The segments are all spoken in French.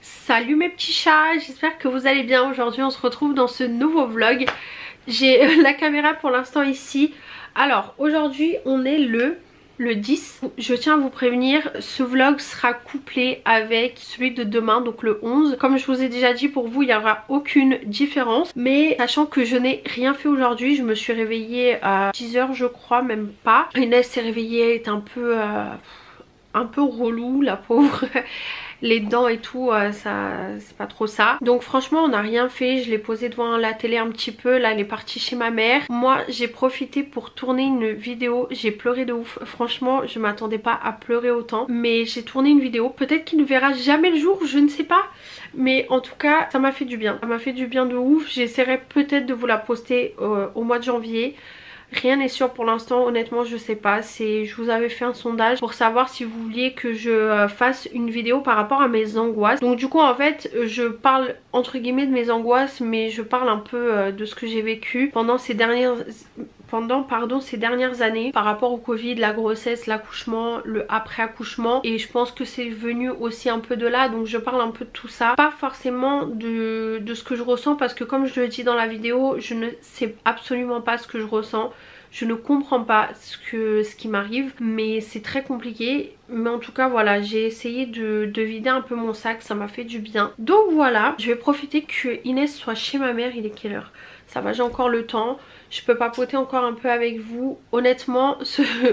Salut mes petits chats, j'espère que vous allez bien. Aujourd'hui on se retrouve dans ce nouveau vlog. J'ai la caméra pour l'instant ici. Alors aujourd'hui on est le 10. Je tiens à vous prévenir, ce vlog sera couplé avec celui de demain, donc le 11. Comme je vous ai déjà dit, pour vous il n'y aura aucune différence. Mais sachant que je n'ai rien fait aujourd'hui, je me suis réveillée à 10 h je crois, même pas. Inès s'est réveillée, elle était un peu relou la pauvre. Les dents et tout, ça c'est pas trop ça. Donc franchement on n'a rien fait, je l'ai posé devant la télé un petit peu. Là elle est partie chez ma mère. Moi j'ai profité pour tourner une vidéo, j'ai pleuré de ouf. Franchement je m'attendais pas à pleurer autant. Mais j'ai tourné une vidéo, peut-être qu'il ne verra jamais le jour, je ne sais pas. Mais en tout cas ça m'a fait du bien. Ça m'a fait du bien de ouf. J'essaierai peut-être de vous la poster au mois de janvier. Rien n'est sûr pour l'instant, honnêtement je sais pas. Je vous avais fait un sondage pour savoir si vous vouliez que je fasse une vidéo par rapport à mes angoisses. Donc du coup en fait je parle entre guillemets de mes angoisses, mais je parle un peu de ce que j'ai vécu pendant ces dernières années par rapport au Covid, la grossesse, l'accouchement, le après accouchement. Et je pense que c'est venu aussi un peu de là, donc je parle un peu de tout ça. Pas forcément de ce que je ressens, parce que comme je le dis dans la vidéo, je ne sais absolument pas ce que je ressens. Je ne comprends pas ce qui m'arrive, mais c'est très compliqué. Mais en tout cas voilà, j'ai essayé de vider un peu mon sac, ça m'a fait du bien. Donc voilà, je vais profiter que Inès soit chez ma mère. Il est quelle heure? Ça va, j'ai encore le temps. Je peux papoter encore un peu avec vous. Honnêtement,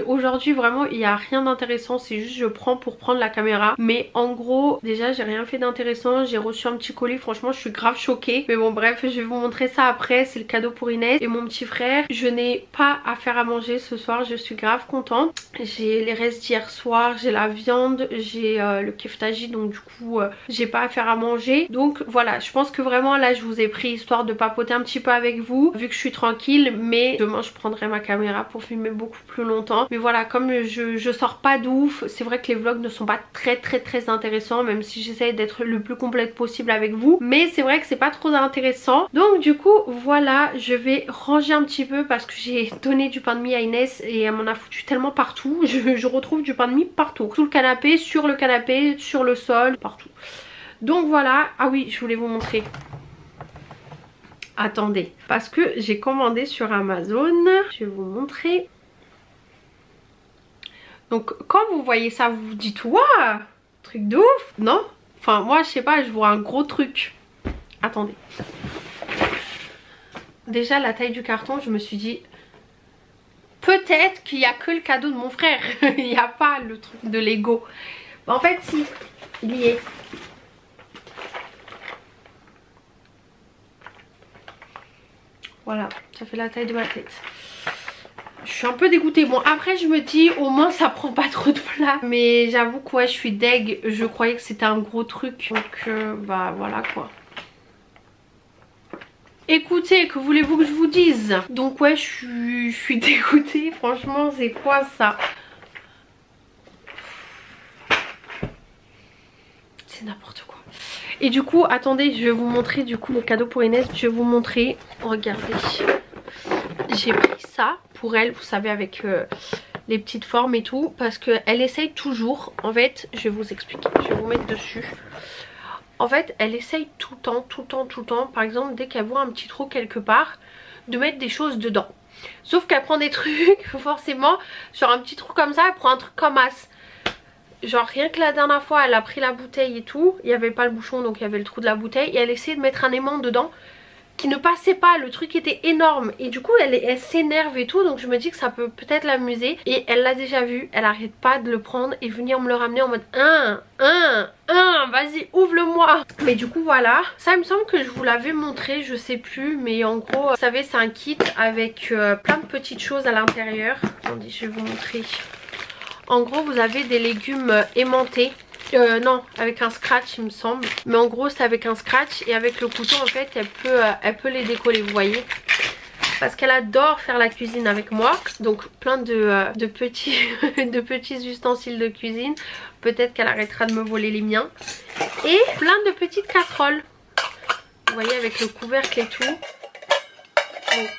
aujourd'hui vraiment il n'y a rien d'intéressant. C'est juste je prends pour prendre la caméra. Mais en gros, déjà j'ai rien fait d'intéressant. J'ai reçu un petit colis, franchement je suis grave choquée. Mais bon bref, je vais vous montrer ça après. C'est le cadeau pour Inès et mon petit frère. Je n'ai pas à faire à manger ce soir, je suis grave contente. J'ai les restes d'hier soir, j'ai la viande, j'ai le keftaji, donc du coup j'ai pas à faire à manger. Donc voilà, je pense que vraiment là je vous ai pris histoire de papoter un petit peu avec vous, vu que je suis tranquille. Mais demain je prendrai ma caméra pour filmer beaucoup plus longtemps. Mais voilà, comme je sors pas de ouf, c'est vrai que les vlogs ne sont pas très intéressants, même si j'essaye d'être le plus complète possible avec vous. Mais c'est vrai que c'est pas trop intéressant. Donc du coup voilà, je vais ranger un petit peu parce que j'ai donné du pain de mie à Inès et elle m'en a foutu tellement partout. Je retrouve du pain de mie partout, sous le canapé, sur le sol, partout. Donc voilà. Ah oui, je voulais vous montrer. Attendez, parce que j'ai commandé sur Amazon. Je vais vous montrer. Donc quand vous voyez ça, vous vous dites waouh, truc de ouf, non? Enfin moi je sais pas, je vois un gros truc. Attendez. Déjà la taille du carton, je me suis dit peut-être qu'il n'y a que le cadeau de mon frère. Il n'y a pas le truc de Lego. En fait si, il y est. Voilà, ça fait la taille de ma tête. Je suis un peu dégoûtée. Bon après je me dis au moins ça prend pas trop de place. Mais j'avoue que ouais, je suis deg. Je croyais que c'était un gros truc. Donc bah voilà quoi. Écoutez, que voulez-vous que je vous dise? Donc ouais, je suis dégoûtée. Franchement c'est quoi ça? C'est n'importe quoi. Et du coup, attendez, je vais vous montrer du coup le cadeau pour Inès. Je vais vous montrer. Regardez. J'ai pris ça pour elle, vous savez, avec les petites formes et tout. Parce qu'elle essaye toujours. En fait, je vais vous expliquer. Je vais vous mettre dessus. En fait, elle essaye tout le temps. Par exemple, dès qu'elle voit un petit trou quelque part, de mettre des choses dedans. Sauf qu'elle prend des trucs, forcément, genre un petit trou comme ça, elle prend un truc comme as. Genre rien que la dernière fois elle a pris la bouteille et tout, il n'y avait pas le bouchon donc il y avait le trou de la bouteille. Et elle essayait de mettre un aimant dedans qui ne passait pas, le truc était énorme. Et du coup elle s'énerve et tout, donc je me dis que ça peut peut-être l'amuser. Et elle l'a déjà vu, elle arrête pas de le prendre et venir me le ramener en mode vas-y ouvre-le-moi. Mais du coup voilà, ça il me semble que je vous l'avais montré, je sais plus. Mais en gros vous savez c'est un kit avec plein de petites choses à l'intérieur. Attendez, je vais vous montrer. En gros vous avez des légumes aimantés. Non, avec un scratch il me semble. Mais en gros c'est avec un scratch. Et avec le couteau en fait elle peut les décoller, vous voyez. Parce qu'elle adore faire la cuisine avec moi. Donc plein de petits de petits ustensiles de cuisine. Peut-être qu'elle arrêtera de me voler les miens. Et plein de petites casseroles. Vous voyez avec le couvercle et tout. Donc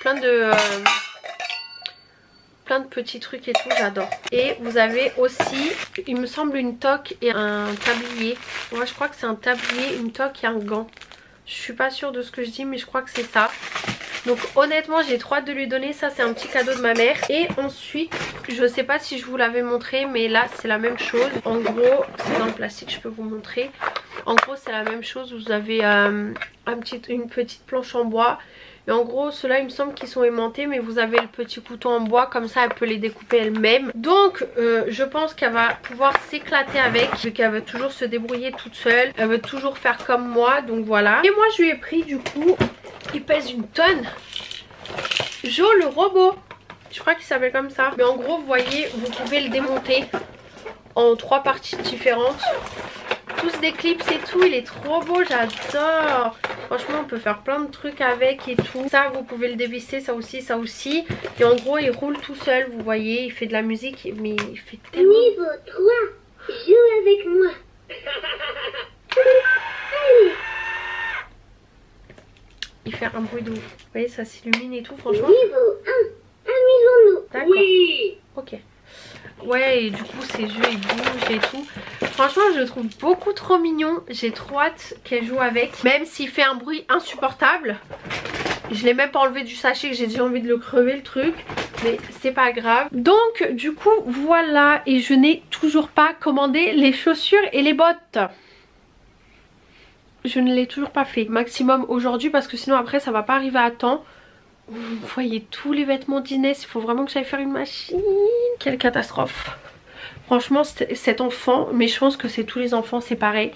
plein de petits trucs et tout, j'adore. Et vous avez aussi, il me semble, une toque et un tablier. Moi je crois que c'est un tablier, une toque et un gant. Je suis pas sûre de ce que je dis mais je crois que c'est ça. Donc honnêtement j'ai trop hâte de lui donner. Ça c'est un petit cadeau de ma mère. Et ensuite je sais pas si je vous l'avais montré mais là c'est la même chose. En gros c'est dans le plastique, je peux vous montrer. En gros c'est la même chose. Vous avez une petite planche en bois. Et en gros ceux-là il me semble qu'ils sont aimantés, mais vous avez le petit couteau en bois, comme ça elle peut les découper elle-même. Donc je pense qu'elle va pouvoir s'éclater avec, vu qu'elle veut toujours se débrouiller toute seule, elle veut toujours faire comme moi, donc voilà. Et moi je lui ai pris du coup, il pèse une tonne, Jo le robot, je crois qu'il s'appelle comme ça. Mais en gros vous voyez, vous pouvez le démonter en 3 parties différentes. Tous des clips et tout, il est trop beau, j'adore. Franchement on peut faire plein de trucs avec et tout. Ça vous pouvez le dévisser, ça aussi, ça aussi. Et en gros il roule tout seul, vous voyez, il fait de la musique, mais il fait tellement... Niveau 3, joue avec moi. Il fait un bruit de ouf. Vous voyez, ça s'illumine et tout, franchement. Niveau 1, amusons-nous. D'accord. Oui. Ok. Ouais, et du coup ses yeux ils bougent et tout. Franchement je le trouve beaucoup trop mignon. J'ai trop hâte qu'elle joue avec. Même s'il fait un bruit insupportable. Je l'ai même pas enlevé du sachet, que j'ai déjà envie de le crever le truc. Mais c'est pas grave. Donc du coup voilà. Et je n'ai toujours pas commandé les chaussures et les bottes. Je ne l'ai toujours pas fait. Maximum aujourd'hui parce que sinon après ça va pas arriver à temps. Vous voyez tous les vêtements d'Inès, il faut vraiment que j'aille faire une machine. Quelle catastrophe. Franchement cet enfant, mais je pense que c'est tous les enfants, c'est pareil.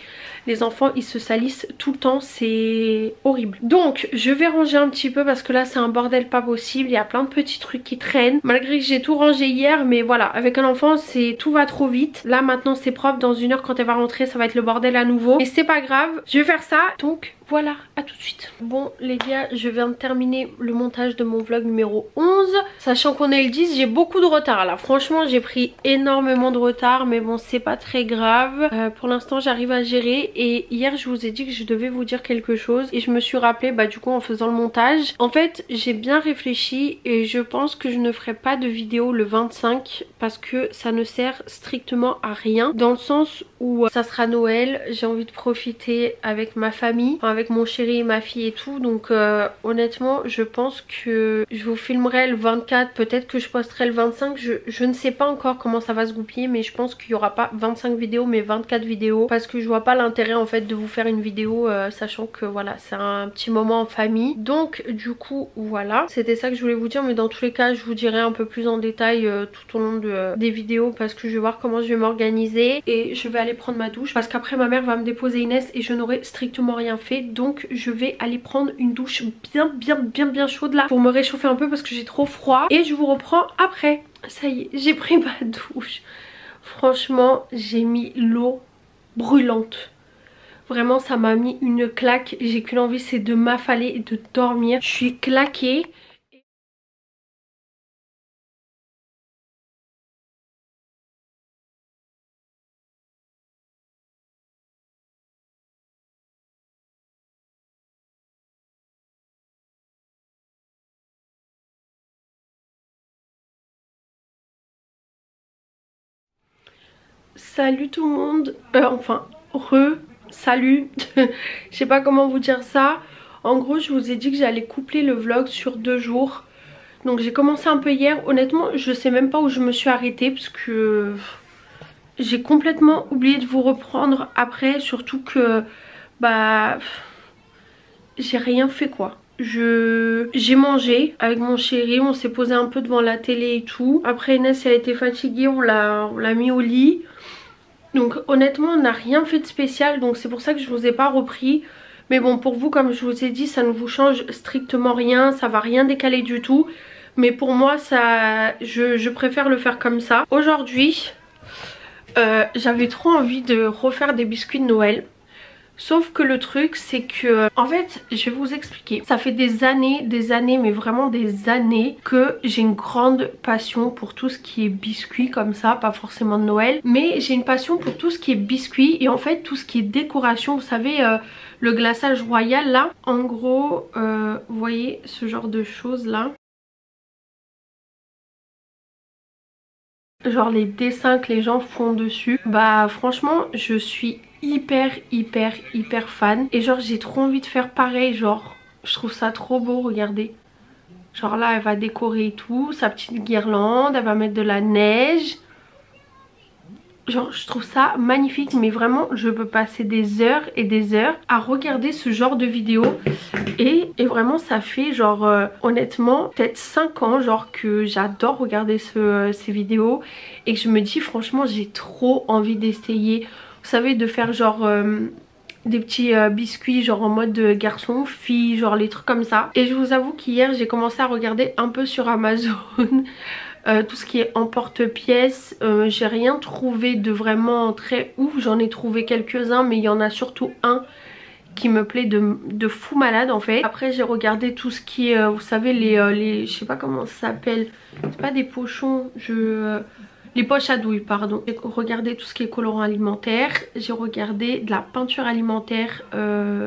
Les enfants ils se salissent tout le temps, c'est horrible. Donc je vais ranger un petit peu parce que là c'est un bordel pas possible. Il y a plein de petits trucs qui traînent. Malgré que j'ai tout rangé hier, mais voilà, avec un enfant tout va trop vite. Là maintenant c'est propre, dans 1 heure quand elle va rentrer ça va être le bordel à nouveau. Et c'est pas grave, je vais faire ça. Donc voilà, à tout de suite. Bon les gars, je viens de terminer le montage de mon vlog numéro 11. Sachant qu'on est le 10, j'ai beaucoup de retard là. Franchement j'ai pris énormément de retard, mais bon c'est pas très grave. Pour l'instant j'arrive à gérer. Et hier je vous ai dit que je devais vous dire quelque chose. Et je me suis rappelé du coup en faisant le montage. En fait j'ai bien réfléchi et je pense que je ne ferai pas de vidéo le 25. Parce que ça ne sert strictement à rien. Dans le sens où ça sera Noël, j'ai envie de profiter avec ma famille, enfin, avec mon chéri et ma fille et tout. Donc honnêtement je pense que je vous filmerai le 24, peut-être que je posterai le 25. Je ne sais pas encore comment ça va se goupiller, mais je pense qu'il n'y aura pas 25 vidéos mais 24 vidéos. Parce que je vois pas l'intérêt en fait de vous faire une vidéo sachant que voilà c'est un petit moment en famille. Donc du coup voilà, c'était ça que je voulais vous dire. Mais dans tous les cas je vous dirai un peu plus en détail tout au long des vidéos, parce que je vais voir comment je vais m'organiser. Et je vais aller prendre ma douche parce qu'après ma mère va me déposer Inès et je n'aurai strictement rien fait. Donc je vais aller prendre une douche bien chaude là pour me réchauffer un peu parce que j'ai trop froid. Et je vous reprends après. Ça y est, j'ai pris ma douche. Franchement j'ai mis l'eau brûlante. Vraiment ça m'a mis une claque. J'ai qu'une envie, c'est de m'affaler et de dormir. Je suis claquée. Salut tout le monde, salut, je sais pas comment vous dire ça. En gros je vous ai dit que j'allais coupler le vlog sur 2 jours. Donc j'ai commencé un peu hier, honnêtement je sais même pas où je me suis arrêtée parce que j'ai complètement oublié de vous reprendre après. Surtout que j'ai rien fait quoi. J'ai mangé avec mon chéri, on s'est posé un peu devant la télé et tout. Après Inès elle était fatiguée, on l'a mis au lit. Donc honnêtement on n'a rien fait de spécial, donc c'est pour ça que je vous ai pas repris. Mais bon pour vous comme je vous ai dit ça ne vous change strictement rien, ça va rien décaler du tout. Mais pour moi je préfère le faire comme ça. Aujourd'hui j'avais trop envie de refaire des biscuits de Noël. Sauf que le truc c'est que en fait je vais vous expliquer, ça fait des années mais vraiment des années que j'ai une grande passion pour tout ce qui est biscuits comme ça, pas forcément de Noël, mais j'ai une passion pour tout ce qui est biscuits et en fait tout ce qui est décoration, vous savez le glaçage royal là, en gros vous voyez ce genre de choses là, genre les dessins que les gens font dessus, bah franchement je suis hyper fan et genre j'ai trop envie de faire pareil, genre je trouve ça trop beau, regardez, genre là elle va décorer et tout, sa petite guirlande, elle va mettre de la neige, genre je trouve ça magnifique, mais vraiment je peux passer des heures et des heures à regarder ce genre de vidéos et vraiment ça fait genre honnêtement peut-être 5 ans genre que j'adore regarder ces vidéos et que je me dis franchement j'ai trop envie d'essayer, vous savez, de faire genre des petits biscuits genre en mode garçon, fille, genre les trucs comme ça. Et je vous avoue qu'hier j'ai commencé à regarder un peu sur Amazon tout ce qui est emporte-pièces. J'ai rien trouvé de vraiment très ouf, j'en ai trouvé quelques-uns mais il y en a surtout un qui me plaît de fou malade en fait. Après j'ai regardé tout ce qui est vous savez les je sais pas comment ça s'appelle, c'est pas des pochons, les poches à douille pardon. J'ai regardé tout ce qui est colorant alimentaire, j'ai regardé de la peinture alimentaire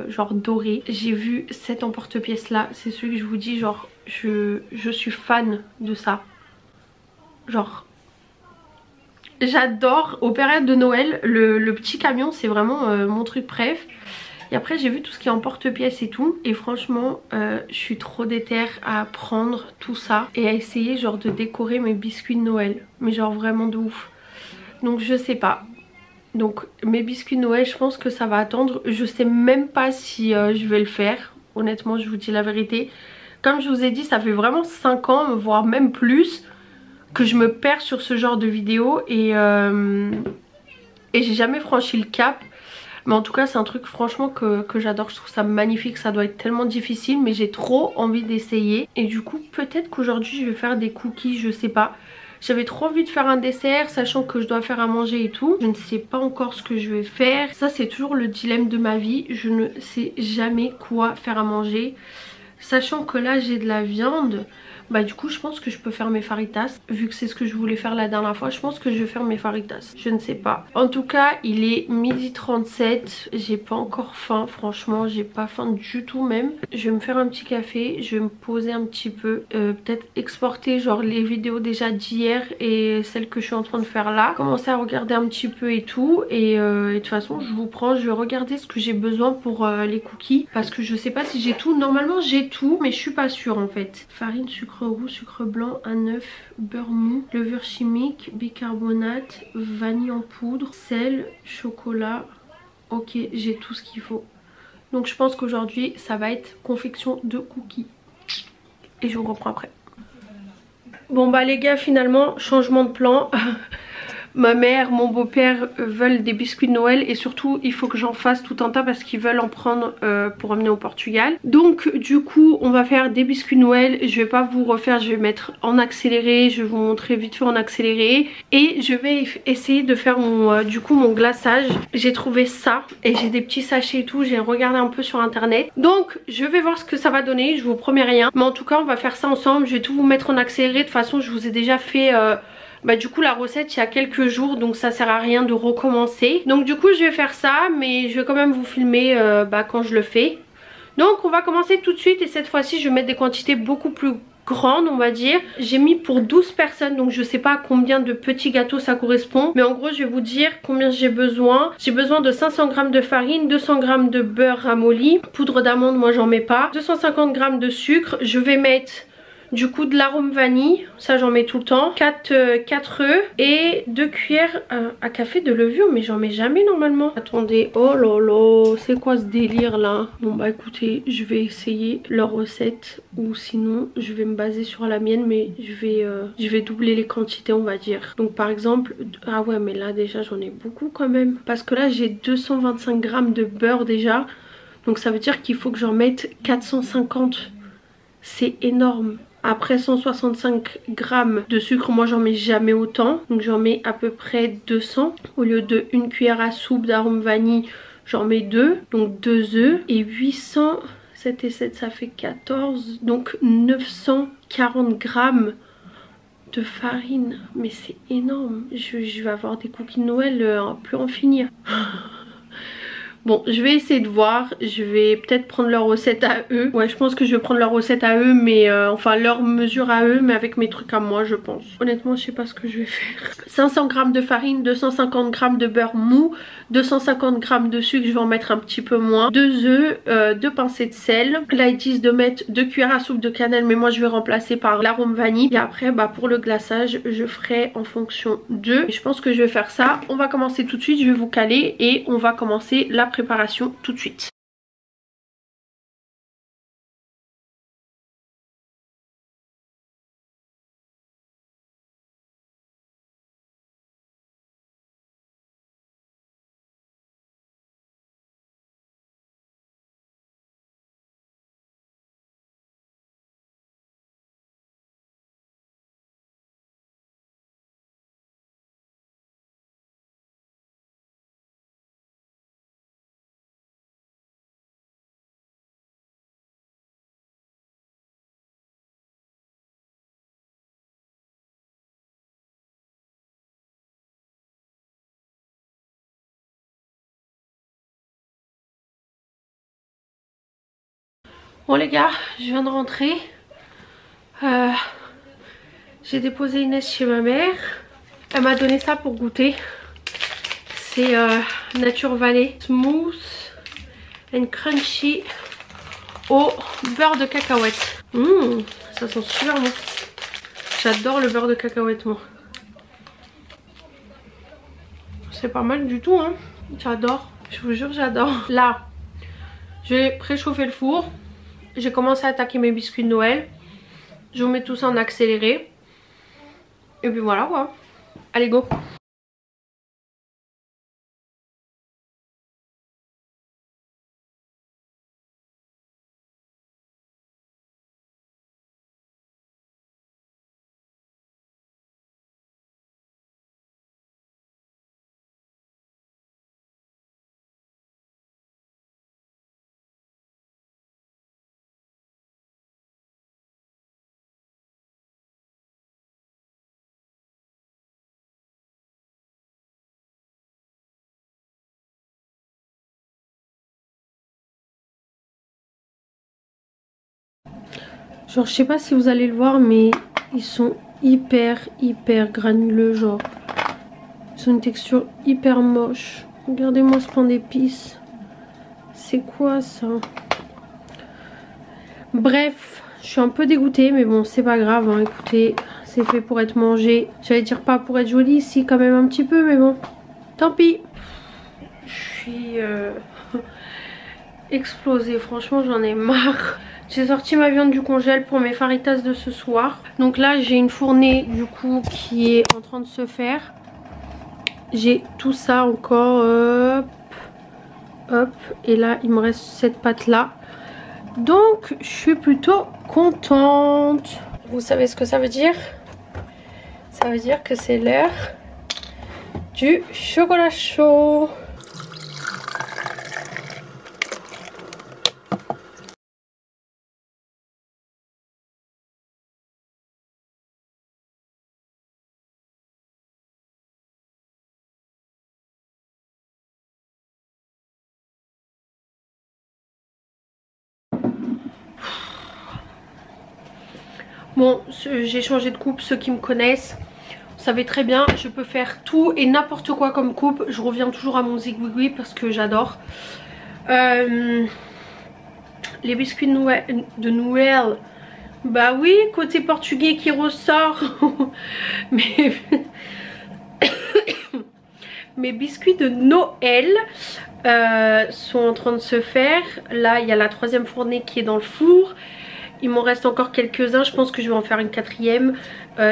genre dorée. J'ai vu cet emporte-pièce là, c'est celui que je vous dis, genre je suis fan de ça. Genre j'adore, aux périodes de Noël le petit camion c'est vraiment mon truc préf. Et après j'ai vu tout ce qui est en porte-pièces et tout. Et franchement je suis trop déter à prendre tout ça et à essayer genre de décorer mes biscuits de Noël. Mais genre vraiment de ouf. Donc je sais pas. Donc mes biscuits de Noël je pense que ça va attendre. Je sais même pas si je vais le faire. Honnêtement je vous dis la vérité. Comme je vous ai dit ça fait vraiment 5 ans voire même plus que je me perds sur ce genre de vidéos. Et j'ai jamais franchi le cap. Mais en tout cas c'est un truc franchement que j'adore, je trouve ça magnifique, ça doit être tellement difficile mais j'ai trop envie d'essayer. Et du coup peut-être qu'aujourd'hui je vais faire des cookies, je sais pas. J'avais trop envie de faire un dessert sachant que je dois faire à manger et tout. Je ne sais pas encore ce que je vais faire, ça c'est toujours le dilemme de ma vie, je ne sais jamais quoi faire à manger. Sachant que là j'ai de la viande, bah du coup je pense que je peux faire mes faritas. Vu que c'est ce que je voulais faire la dernière fois, je pense que je vais faire mes faritas. Je ne sais pas. En tout cas il est 12h37. J'ai pas encore faim, franchement j'ai pas faim du tout même. Je vais me faire un petit café, je vais me poser un petit peu. Peut-être exporter genre les vidéos déjà d'hier et celles que je suis en train de faire là. Commencer à regarder un petit peu et tout. Et de toute façon je vous prends, je vais regarder ce que j'ai besoin pour les cookies. Parce que je sais pas si j'ai tout. Normalement j'ai tout mais je suis pas sûre en fait. Farine, sucre roux, sucre blanc, un œuf, beurre mou, levure chimique, bicarbonate, vanille en poudre, sel, chocolat. Ok, j'ai tout ce qu'il faut. Donc je pense qu'aujourd'hui ça va être confection de cookies. Et je vous reprends après. Bon bah les gars, finalement changement de plan. Ma mère, mon beau-père veulent des biscuits de Noël et surtout il faut que j'en fasse tout un tas parce qu'ils veulent en prendre pour emmener au Portugal. Donc du coup on va faire des biscuits de Noël. Je vais pas vous refaire, je vais mettre en accéléré, je vais vous montrer vite fait en accéléré. Et je vais essayer de faire mon, du coup mon glaçage. J'ai trouvé ça et j'ai des petits sachets et tout, j'ai regardé un peu sur internet. Donc je vais voir ce que ça va donner, je vous promets rien. Mais en tout cas on va faire ça ensemble, je vais tout vous mettre en accéléré. De toute façon je vous ai déjà fait... bah du coup la recette il y a quelques jours donc ça sert à rien de recommencer. Donc du coup je vais faire ça mais je vais quand même vous filmer quand je le fais. Donc on va commencer tout de suite et cette fois-ci je vais mettre des quantités beaucoup plus grandes on va dire. J'ai mis pour 12 personnes donc je sais pas à combien de petits gâteaux ça correspond. Mais en gros je vais vous dire combien j'ai besoin. J'ai besoin de 500 g de farine, 200 g de beurre ramolli, poudre d'amande moi j'en mets pas, 250 g de sucre. Je vais mettre... du coup de l'arôme vanille, ça j'en mets tout le temps, 4 œufs et 2 cuillères à café de levure, mais j'en mets jamais normalement. Attendez, oh là là, c'est quoi ce délire là? Bon bah écoutez, je vais essayer leur recette ou sinon je vais me baser sur la mienne, mais je vais doubler les quantités on va dire. Donc par exemple, ah ouais mais là déjà j'en ai beaucoup quand même, parce que là j'ai 225 g de beurre déjà, donc ça veut dire qu'il faut que j'en mette 450, c'est énorme. Après 165 g de sucre, moi j'en mets jamais autant. Donc j'en mets à peu près 200. Au lieu de 1 cuillère à soupe d'arôme vanille, J'en mets 2, donc 2 œufs et 800, 7 et 7 ça fait 14, donc 940 grammes de farine. Mais c'est énorme, je vais avoir des cookies de Noël à plus en finir. Bon, je vais essayer de voir, je vais peut-être prendre leur recette à eux. Ouais, je pense que je vais prendre leur recette à eux, mais enfin leur mesure à eux, mais avec mes trucs à moi, je pense. Honnêtement, je sais pas ce que je vais faire. 500 g de farine, 250 g de beurre mou, 250 g de sucre, je vais en mettre un petit peu moins. 2 œufs, 2 pincées de sel. Là, ils disent de mettre 2 cuillères à soupe de cannelle, mais moi je vais remplacer par l'arôme vanille. Et après, bah pour le glaçage, je ferai en fonction d'eux. Je pense que je vais faire ça. On va commencer tout de suite, je vais vous caler et on va commencer la préparation tout de suite. Bon les gars, je viens de rentrer. J'ai déposé Inès chez ma mère. Elle m'a donné ça pour goûter. C'est Nature Valley Smooth and Crunchy au beurre de cacahuète. Ça sent super bon. J'adore le beurre de cacahuète moi. C'est pas mal du tout hein. J'adore. Je vous jure j'adore. Là, je vais préchauffer le four. J'ai commencé à attaquer mes biscuits de Noël. Je vous mets tout ça en accéléré. Et puis voilà quoi. Allez go. Genre je sais pas si vous allez le voir mais ils sont hyper granuleux genre. Ils ont une texture hyper moche. Regardez-moi ce pain d'épices. C'est quoi ça? Bref, je suis un peu dégoûtée mais bon c'est pas grave hein. Écoutez, c'est fait pour être mangé. J'allais dire pas pour être joli, si quand même un petit peu mais bon. Tant pis. Je suis explosée, franchement j'en ai marre. J'ai sorti ma viande du congèle pour mes faritas de ce soir. Donc là j'ai une fournée du coup qui est en train de se faire. J'ai tout ça encore. Hop. Et là il me reste cette pâte là. Donc je suis plutôt contente. Vous savez ce que ça veut dire? Ça veut dire que c'est l'heure du chocolat chaud. Bon, j'ai changé de coupe, ceux qui me connaissent, vous savez très bien, je peux faire tout et n'importe quoi comme coupe. Je reviens toujours à mon zigouigoui parce que j'adore. Les biscuits de Noël, bah oui, côté portugais qui ressort. Mais mes biscuits de Noël sont en train de se faire. Là, il y a la 3e fournée qui est dans le four. Il m'en reste encore quelques-uns, je pense que je vais en faire une 4e.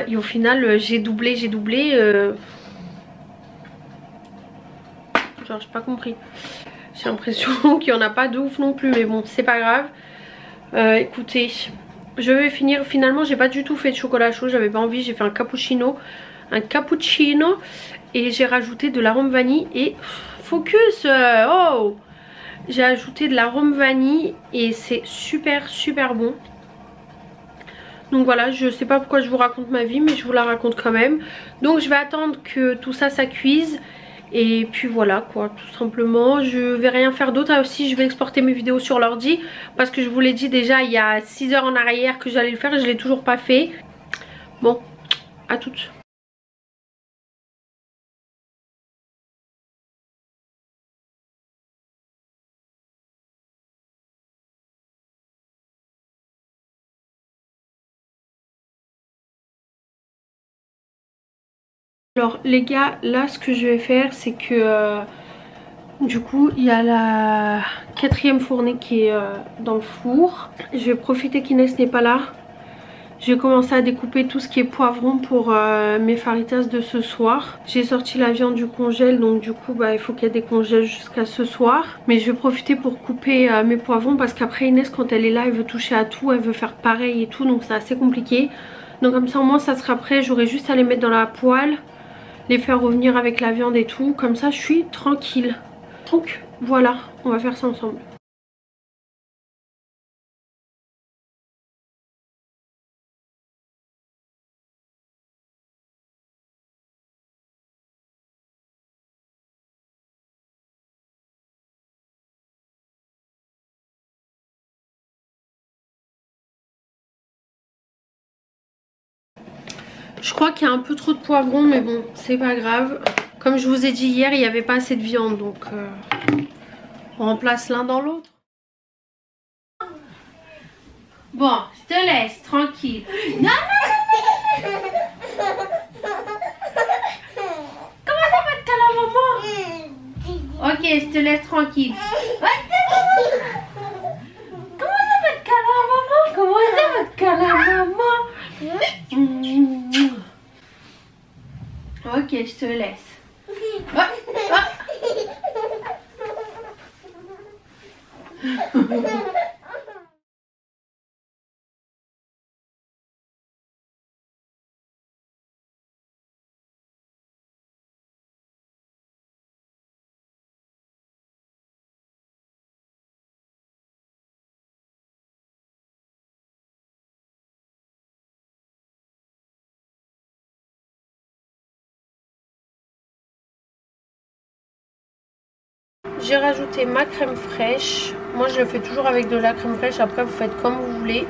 Et au final, j'ai doublé. Genre, j'ai pas compris. J'ai l'impression qu'il n'y en a pas de ouf non plus, mais bon, c'est pas grave. Écoutez, je vais finir. Finalement, j'ai pas du tout fait de chocolat chaud, j'avais pas envie. J'ai fait un cappuccino. Et j'ai rajouté de l'arôme vanille et focus. Oh, J'ai ajouté de l'arôme vanille et c'est super bon. Donc voilà, je sais pas pourquoi je vous raconte ma vie, mais je vous la raconte quand même. Donc je vais attendre que tout ça cuise. Et puis voilà quoi, tout simplement. Je vais rien faire d'autre. Ah, aussi je vais exporter mes vidéos sur l'ordi, parce que je vous l'ai dit déjà il y a 6 heures en arrière que j'allais le faire et je l'ai toujours pas fait. Bon, à toutes. Alors les gars, là ce que je vais faire c'est que du coup il y a la 4e fournée qui est dans le four. Je vais profiter qu'Inès n'est pas là. Je vais commencer à découper tout ce qui est poivron pour mes faritas de ce soir. J'ai sorti la viande du congèle, donc du coup il faut qu'elle décongèle jusqu'à ce soir. Mais je vais profiter pour couper mes poivrons, parce qu'après Inès quand elle est là elle veut toucher à tout, elle veut faire pareil et tout, donc c'est assez compliqué. Donc comme ça au moins ça sera prêt, j'aurai juste à les mettre dans la poêle, les faire revenir avec la viande et tout, comme ça je suis tranquille. Donc voilà, on va faire ça ensemble. Je crois qu'il y a un peu trop de poivron, mais bon, c'est pas grave. Comme je vous ai dit hier, il n'y avait pas assez de viande, donc on remplace l'un dans l'autre. Bon, je te laisse, tranquille. Non, non, non, non. Comment ça va te caler, maman? Ok, je te laisse tranquille. Comment ça va te caler, maman? Comment ça va te caler, maman? Ok, je te laisse. J'ai rajouté ma crème fraîche. Moi je le fais toujours avec de la crème fraîche. Après vous faites comme vous voulez.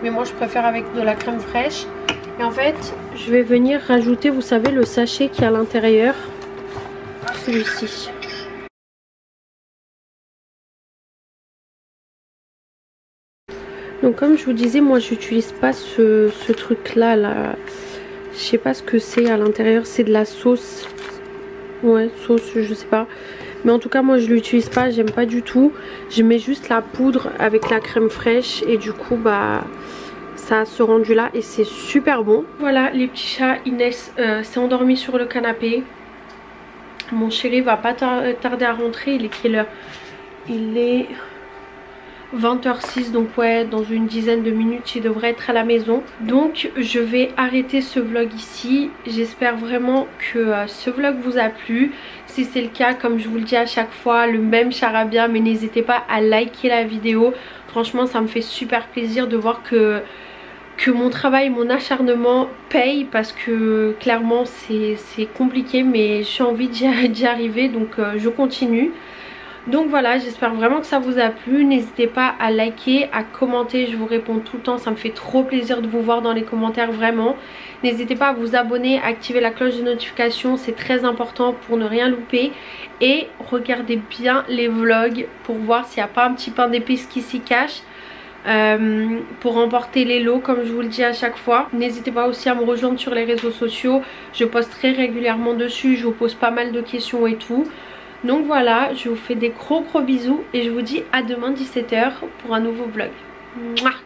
Mais moi je préfère avec de la crème fraîche. Et en fait je vais venir rajouter, vous savez, le sachet qui est à l'intérieur. Celui-ci. Donc comme je vous disais, moi j'utilise pas ce truc là. Je sais pas ce que c'est à l'intérieur. C'est de la sauce. Ouais, sauce, je sais pas. Mais en tout cas moi je l'utilise pas, j'aime pas du tout. Je mets juste la poudre avec la crème fraîche et du coup ça a ce rendu là et c'est super bon. Voilà les petits chats, Inès s'est endormie sur le canapé. Mon chéri va pas tarder à rentrer. Il est quelle heure? Il est 20h06, donc ouais, dans une dizaine de minutes il devrait être à la maison. Donc je vais arrêter ce vlog ici. J'espère vraiment que ce vlog vous a plu. Si c'est le cas, comme je vous le dis à chaque fois, le même charabia, mais n'hésitez pas à liker la vidéo. Franchement ça me fait super plaisir de voir que mon travail, mon acharnement paye, parce que clairement c'est compliqué, mais j'ai envie d'y arriver, donc je continue. Donc voilà, j'espère vraiment que ça vous a plu. N'hésitez pas à liker, à commenter, je vous réponds tout le temps, ça me fait trop plaisir de vous voir dans les commentaires, vraiment. N'hésitez pas à vous abonner, à activer la cloche de notification, c'est très important pour ne rien louper. Et regardez bien les vlogs pour voir s'il n'y a pas un petit pain d'épices qui s'y cache. Pour remporter les lots comme je vous le dis à chaque fois. N'hésitez pas aussi à me rejoindre sur les réseaux sociaux, je poste très régulièrement dessus, je vous pose pas mal de questions et tout. Donc voilà, je vous fais des gros bisous et je vous dis à demain 17h pour un nouveau vlog. Mouah.